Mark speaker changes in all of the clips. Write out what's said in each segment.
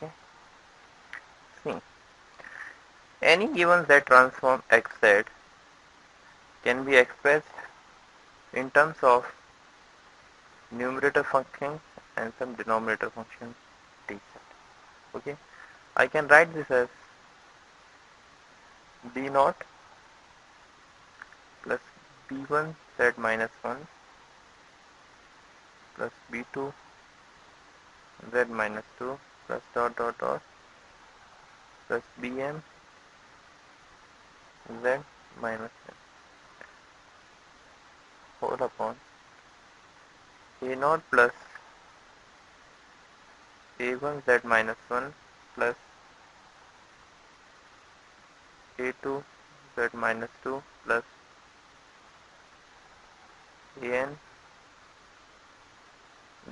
Speaker 1: Okay. See, any given Z transform XZ can be expressed in terms of numerator function and some denominator function dz. Okay, I can write this as b naught plus b1 z minus 1 plus b2 z minus 2 plus dot dot dot plus bm z minus n whole upon a naught plus a1 z minus 1 plus a2 z minus 2 plus an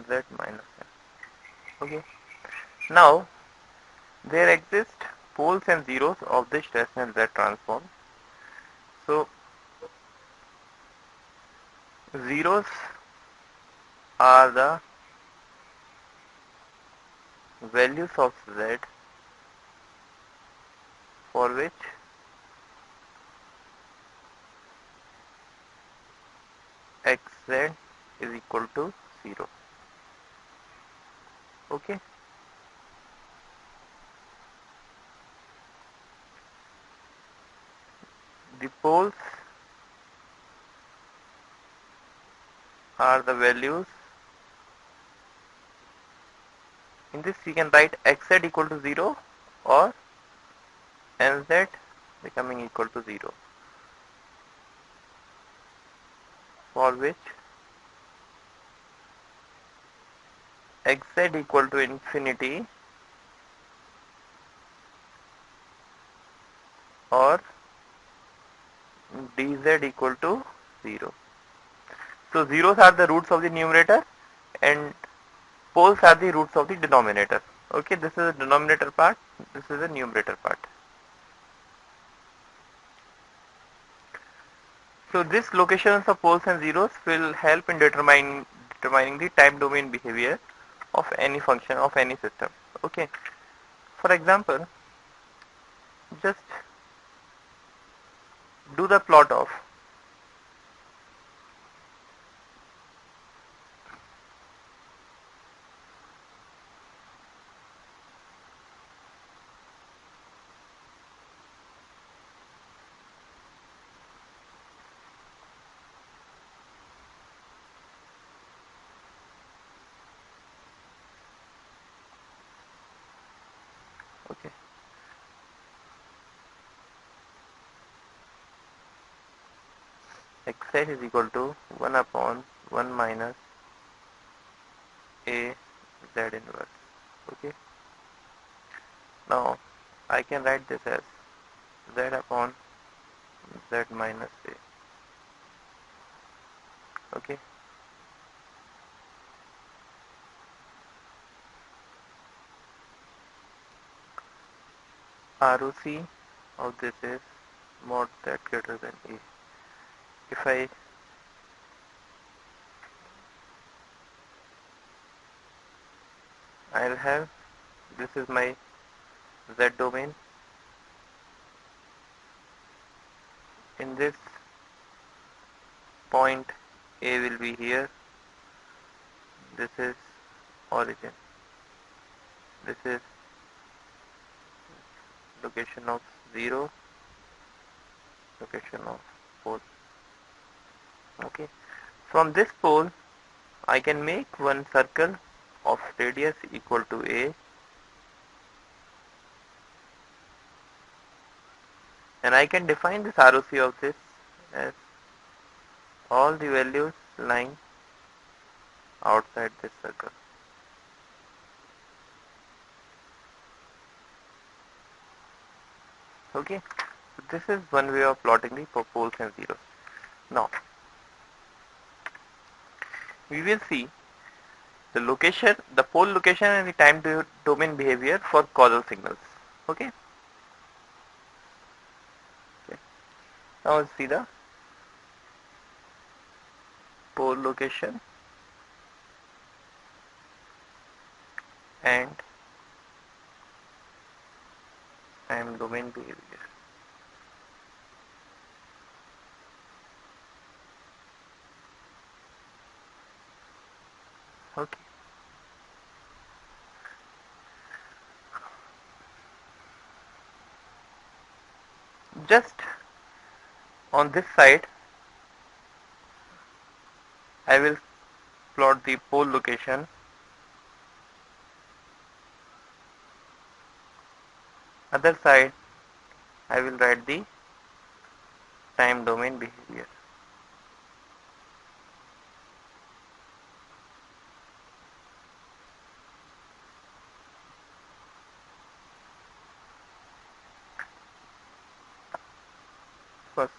Speaker 1: z minus n. Okay. Now there exist poles and zeros of this rational Z transform. So zeros are the values of Z for which xz is equal to 0. Okay. The poles are the values. In this we can write xz equal to 0 or nz becoming equal to 0, for which xz equal to infinity or dz equal to 0. So zeros are the roots of the numerator and poles are the roots of the denominator. Okay, this is the denominator part, this is the numerator part. So this locations of poles and zeros will help in determining the time domain behavior of any function of any system. Okay. For example, just do the plot of okay. Xz is equal to 1 upon 1 minus a z inverse. Okay. Now I can write this as z upon z minus a. Okay. ROC of this is mod z greater than a. If I'll have, this is my z domain. In this point a will be here. This is origin. This is location of 0, location of pole. Okay. From this pole I can make one circle of radius equal to a, and I can define this ROC of this as all the values lying outside this circle. Okay, so this is one way of plotting the poles and zeros. Now we will see the location, the pole location and the time domain behavior for causal signals. Okay. Okay. Now let's see the pole location and time domain behavior. Okay. Just on this side, I will plot the pole location. Other side, I will write the time domain behavior. First,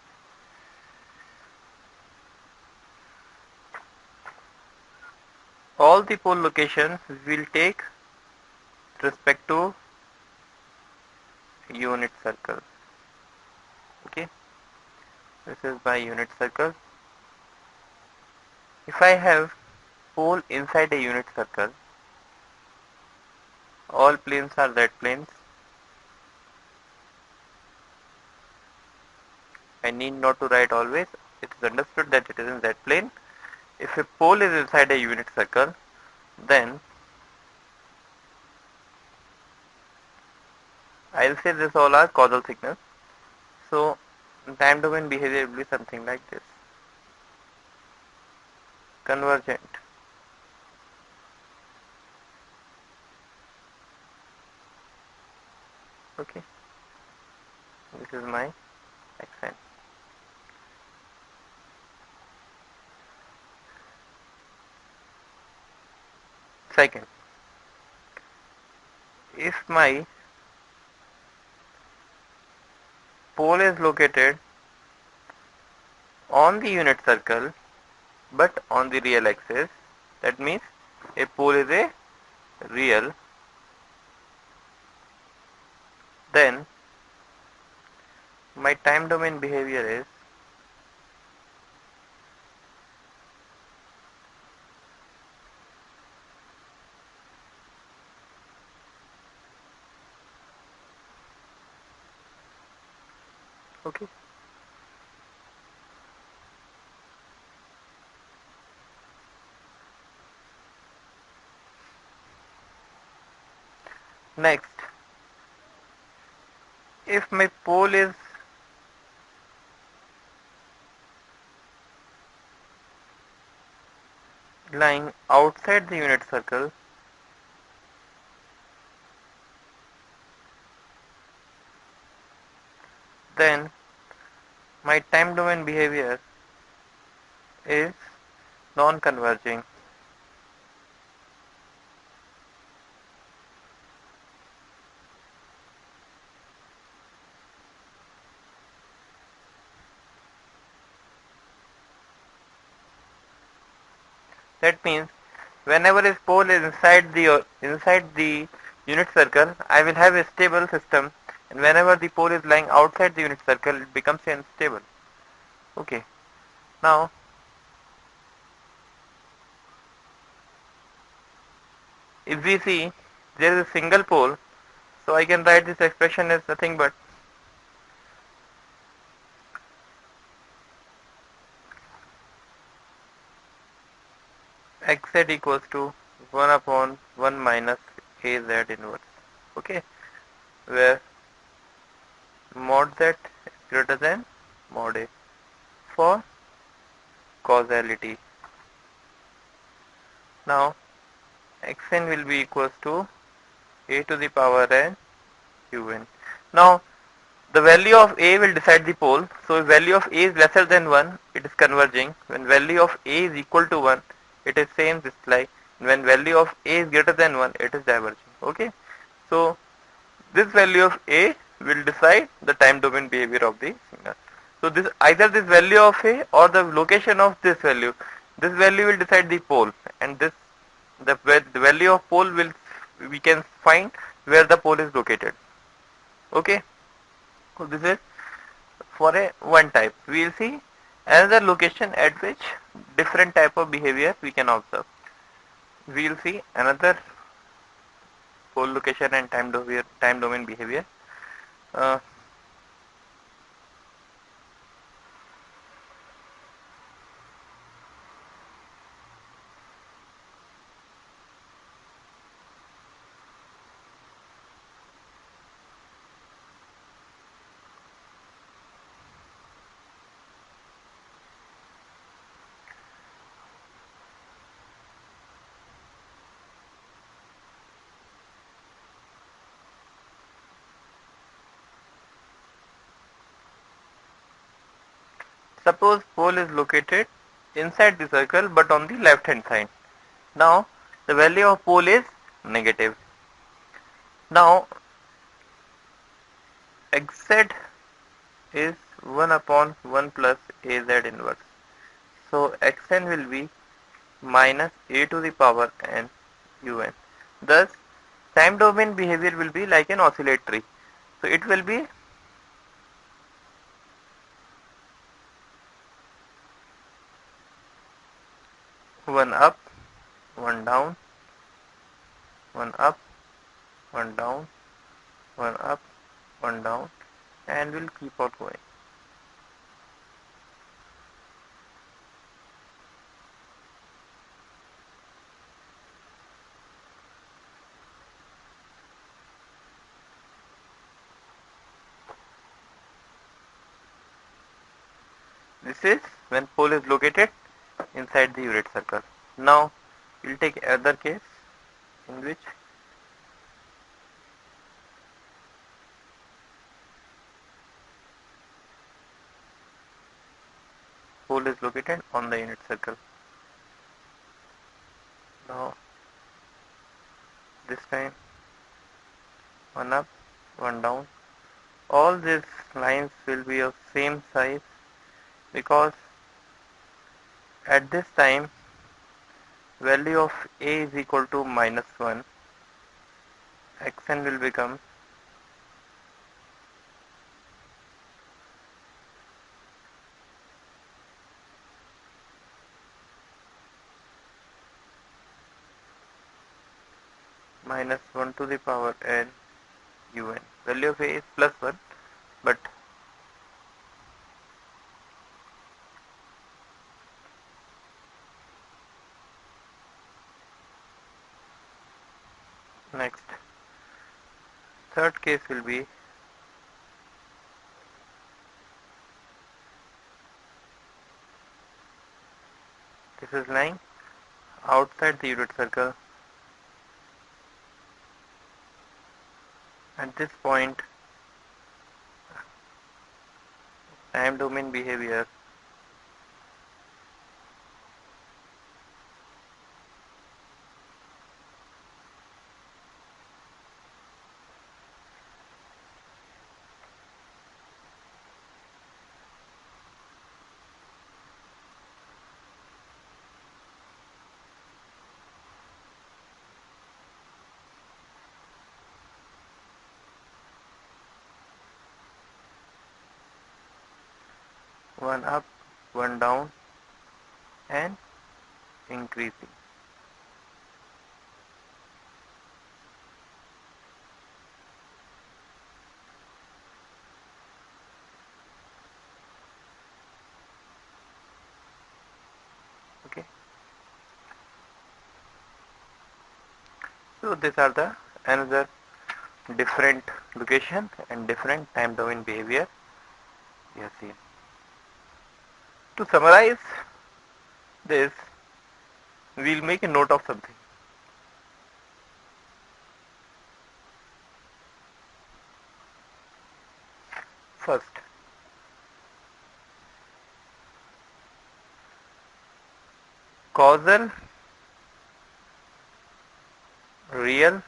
Speaker 1: all the pole locations will take respect to unit circle. Okay, this is my unit circle. If I have pole inside a unit circle, all planes are Z planes. I need not to write always. It is understood that it is in Z plane. If a pole is inside a unit circle, then I'll say this all are causal signals. So time domain behavior will be something like this. Convergent. Okay. This is my accent. Second, if my pole is located on the unit circle but on the real axis, that means a pole is a real, then my time domain behavior is okay. Next, if my pole is lying outside the unit circle, then my time domain behavior is non-converging. That means whenever a pole is inside the unit circle, I will have a stable system, and whenever the pole is lying outside the unit circle, it becomes unstable. Okay. Now, if we see there is a single pole, so I can write this expression as nothing but xz equals to 1 upon 1 minus az inverse. Okay, where mod z is greater than mod a for causality. Now, xn will be equals to a to the power n un. Now, the value of a will decide the pole. So, if value of a is lesser than 1, it is converging. When value of a is equal to 1, it is same this like. When value of a is greater than 1, it is diverging. Okay. So, this value of a will decide the time domain behavior of the signal. So, this either this value of a or the location of this value. This value will decide the pole, and this the value of pole will we can find where the pole is located. Okay. So this is for a one type. We will see another location at which different type of behavior we can observe. We will see another pole location and time domain behavior. Uh, Suppose pole is located inside the circle but on the left hand side. Now the value of pole is negative. Now xz is 1 upon 1 plus az inverse. So xn will be minus a to the power n un. Thus time domain behavior will be like an oscillatory. So it will be one up, one down, one up, one down, one up, one down, and will keep on going. This is when pole is located inside the unit circle. Now we'll take another case in which pole is located on the unit circle. Now this time one up, one down. All these lines will be of same size because at this time value of a is equal to minus 1. Xn will become minus 1 to the power n un. Value of a is plus 1, but next third case will be this is lying outside the unit circle. At this point time domain behavior one up, one down, and increasing. Okay. So these are the another different location and different time domain behavior we have seen. To summarize this, we'll make a note of something. First, causal real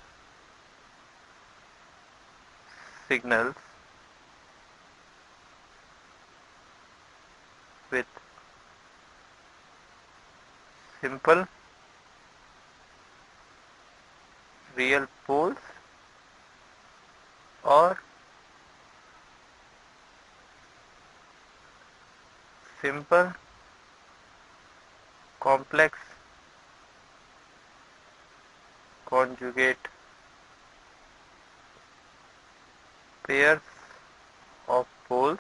Speaker 1: signals with simple real poles or simple complex conjugate pairs poles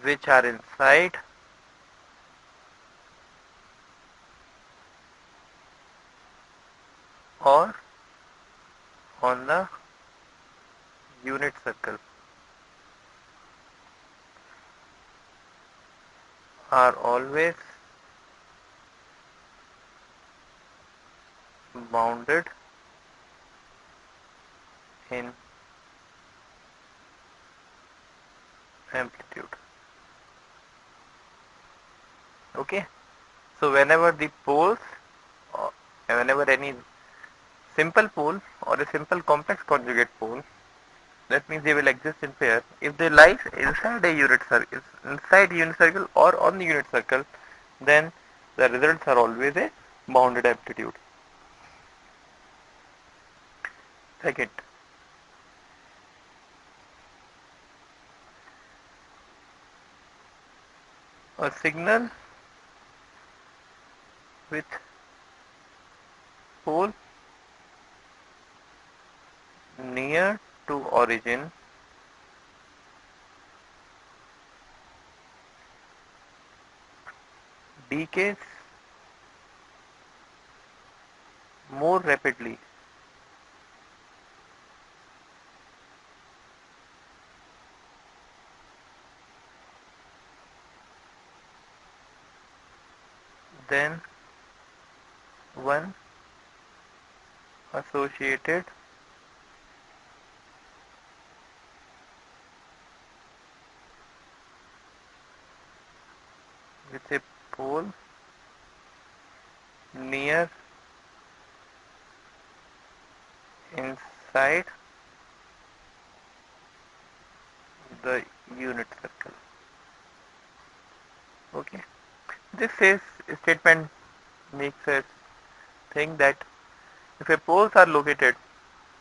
Speaker 1: which are inside or on the unit circle are always bounded in amplitude. Okay, so whenever the poles, or whenever any simple pole or a simple complex conjugate pole, that means they will exist in pair. If they lie inside a unit circle, or on the unit circle, then the results are always a bounded amplitude. Second, a signal with pole near to origin decays more rapidly than one associated with a pole near inside the unit circle. Okay, this says statement makes us think that if a poles are located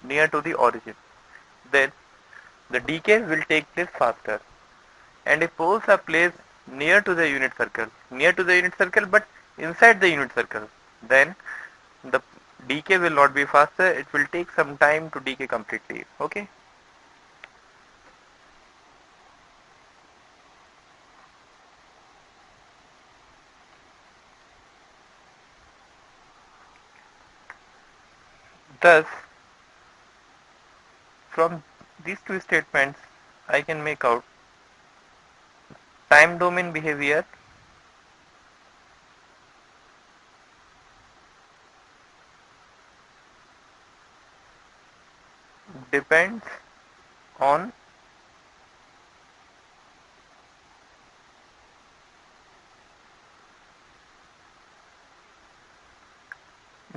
Speaker 1: near to the origin, then the decay will take place faster. And if poles are placed near to the unit circle but inside the unit circle, then the decay will not be faster, it will take some time to decay completely. Okay. Thus, from these two statements, I can make out time domain behavior depends on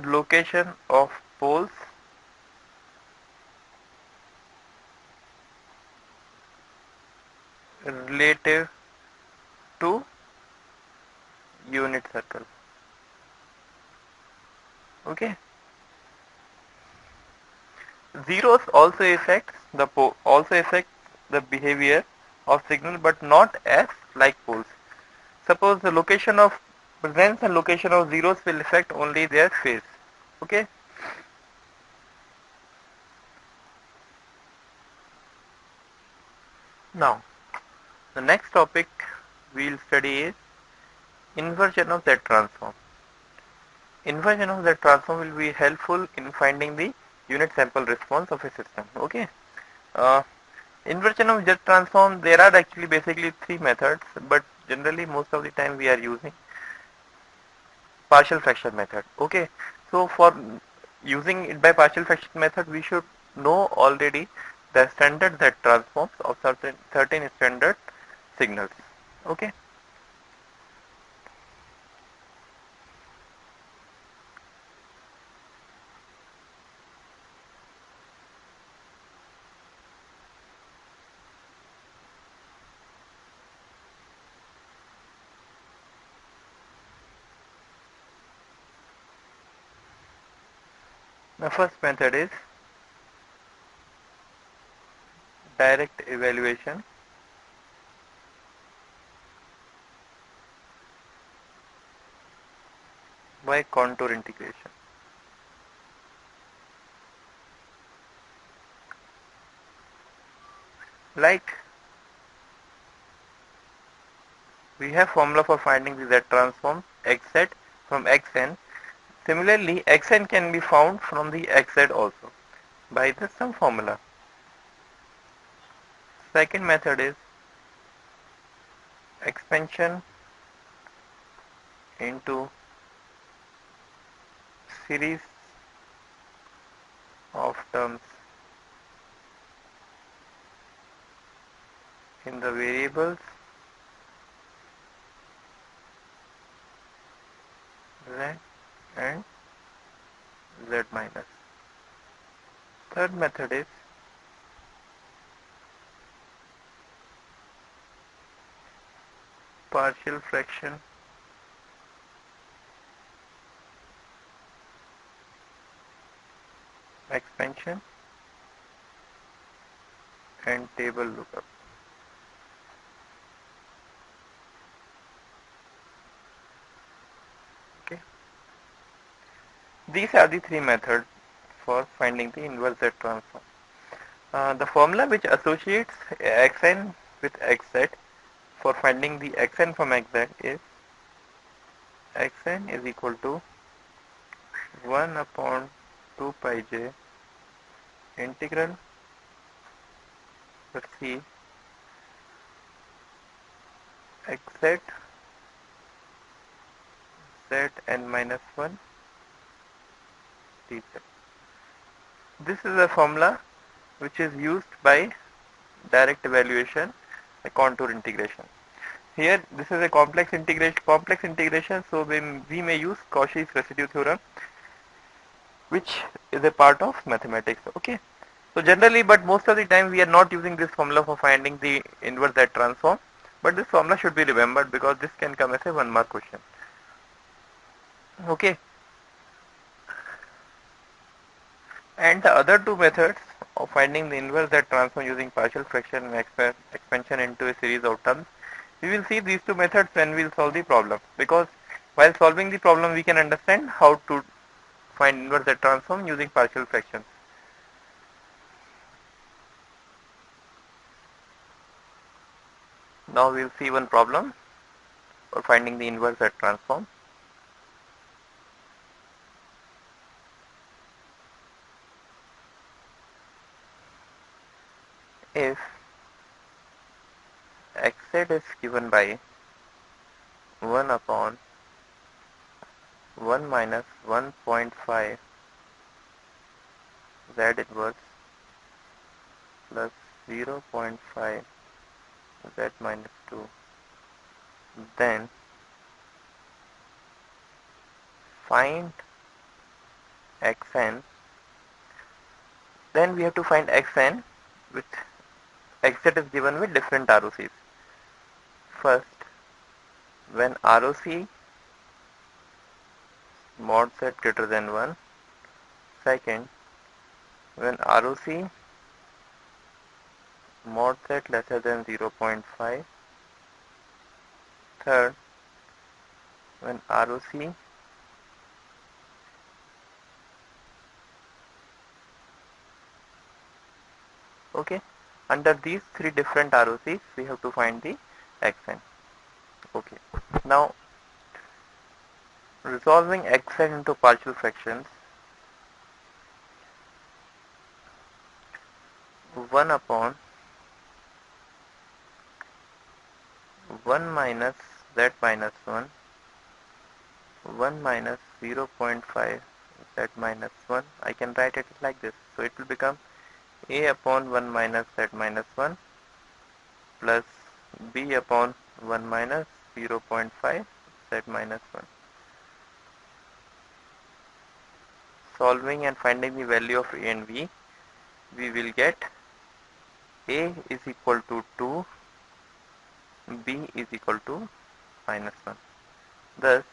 Speaker 1: location of poles relative to unit circle. Okay. Zeros also affect the behavior of signal, but not as like poles. Suppose the location of presence and location of zeros will affect only their phase. Okay. Now, the next topic we'll study is inversion of Z transform. Inversion of Z transform will be helpful in finding the unit sample response of a system. Okay. Uh, Inversion of Z transform, there are actually basically three methods, but generally most of the time we are using partial fraction method. Okay. So for using it by partial fraction method, we should know already the standard Z transforms of certain standard signals. Okay. The first method is direct evaluation. by contour integration. Like we have formula for finding the Z transform xz from xn. Similarly, xn can be found from the xz also by the sum formula. Second method is expansion into series of terms in the variables z and z minus. Third method is partial fraction expansion and table lookup. Okay. These are the three methods for finding the inverse Z transform. The formula which associates xn with xz for finding the xn from xz is xn is equal to 1 upon 2 pi j integral c xz zn minus 1 dz. This is a formula which is used by direct evaluation, a contour integration. Here, this is a complex integration, so we may use Cauchy's residue theorem, which is a part of mathematics. Okay. So generally, but most of the time we are not using this formula for finding the inverse Z transform. But this formula should be remembered because this can come as a 1 mark question. Okay. And the other two methods of finding the inverse Z transform using partial fraction and expansion into a series of terms, we will see these two methods when we will solve the problem. Because while solving the problem, we can understand how to find inverse Z transform using partial fractions. Now we will see one problem for finding the inverse Z transform. If xz is given by 1 upon 1 minus 1.5 z inverse plus 0.5 z minus 2, then find xn. Then we have to find xn with xz is given with different ROCs. First, when ROC mod z greater than 1. Second, when ROC mod z lesser than 0.5. Third, when ROC okay, under these three different ROCs we have to find the xn. Okay, now resolving xn into partial fractions, 1 upon 1 minus z minus 1, 1 minus 0.5 z minus 1, I can write it like this. So it will become a upon 1 minus z minus 1 plus b upon 1 minus 0.5 z minus 1. Solving and finding the value of a and b, we will get a is equal to 2, b is equal to minus 1. Thus,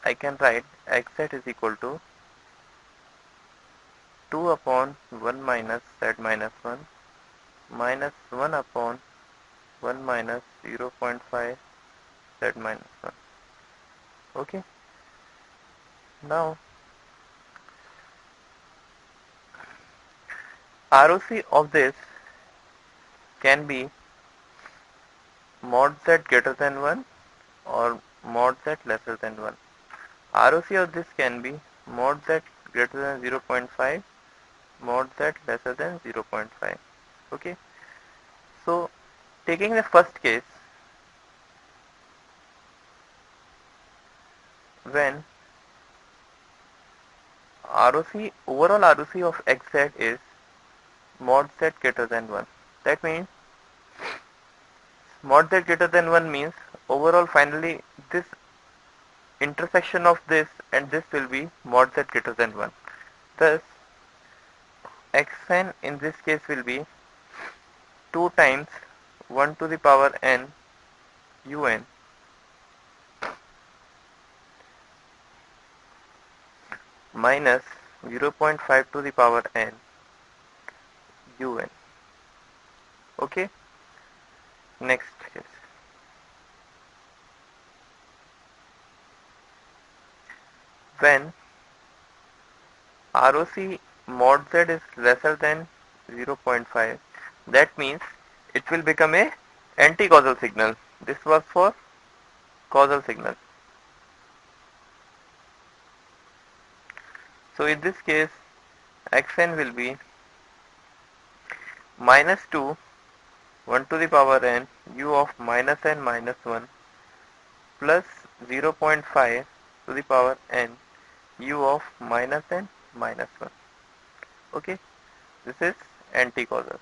Speaker 1: I can write xz is equal to 2 upon 1 minus z minus 1 minus 1 upon 1 minus 0.5 z minus 1. Okay. Now ROC of this can be mod z greater than 1 or mod z lesser than 1. ROC of this can be mod z greater than 0.5, mod z lesser than 0.5. Okay. So taking the first case, when overall ROC of xz is mod z greater than 1. That means mod z greater than 1 means overall finally this intersection of this and this will be mod z greater than 1. Thus xn in this case will be 2 times 1 to the power n un minus 0.5 to the power n un. Okay. Next case. When ROC mod z is lesser than 0.5, that means it will become a anti-causal signal. This was for causal signal. So in this case xn will be minus 2 1 to the power n u of minus n minus 1 plus 0.5 to the power n u of minus n minus 1. Okay, this is anti-causal.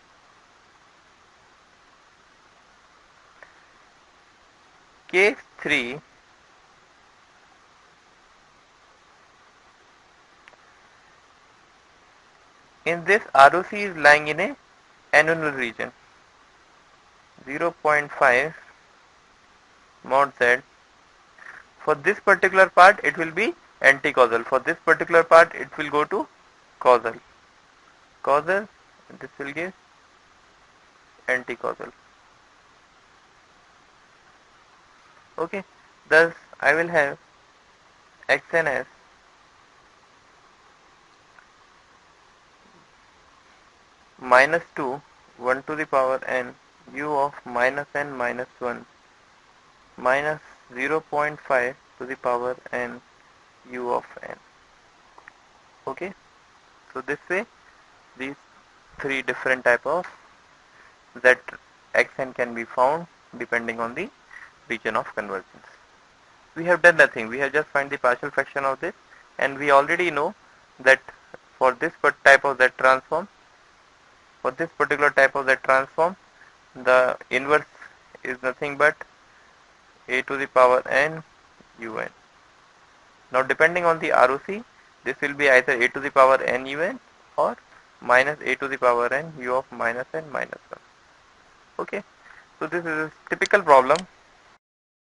Speaker 1: Case 3, in this ROC is lying in a annular region, 0.5 mod z. For this particular part it will be anti-causal. For this particular part it will go to causal. Causal, this will give anti-causal. Okay, thus I will have xn as minus 2 1 to the power n u of minus n minus 1 minus 0.5 to the power n u of n. Okay, so this way these three different type of z xn can be found depending on the region of convergence. We have done nothing, we have just find the partial fraction of this, and we already know that for this type of z transform, for this particular type of z transform, the inverse is nothing but a to the power n un. Now depending on the ROC, this will be either a to the power n un or minus a to the power n u of minus n minus 1. Okay, so this is a typical problem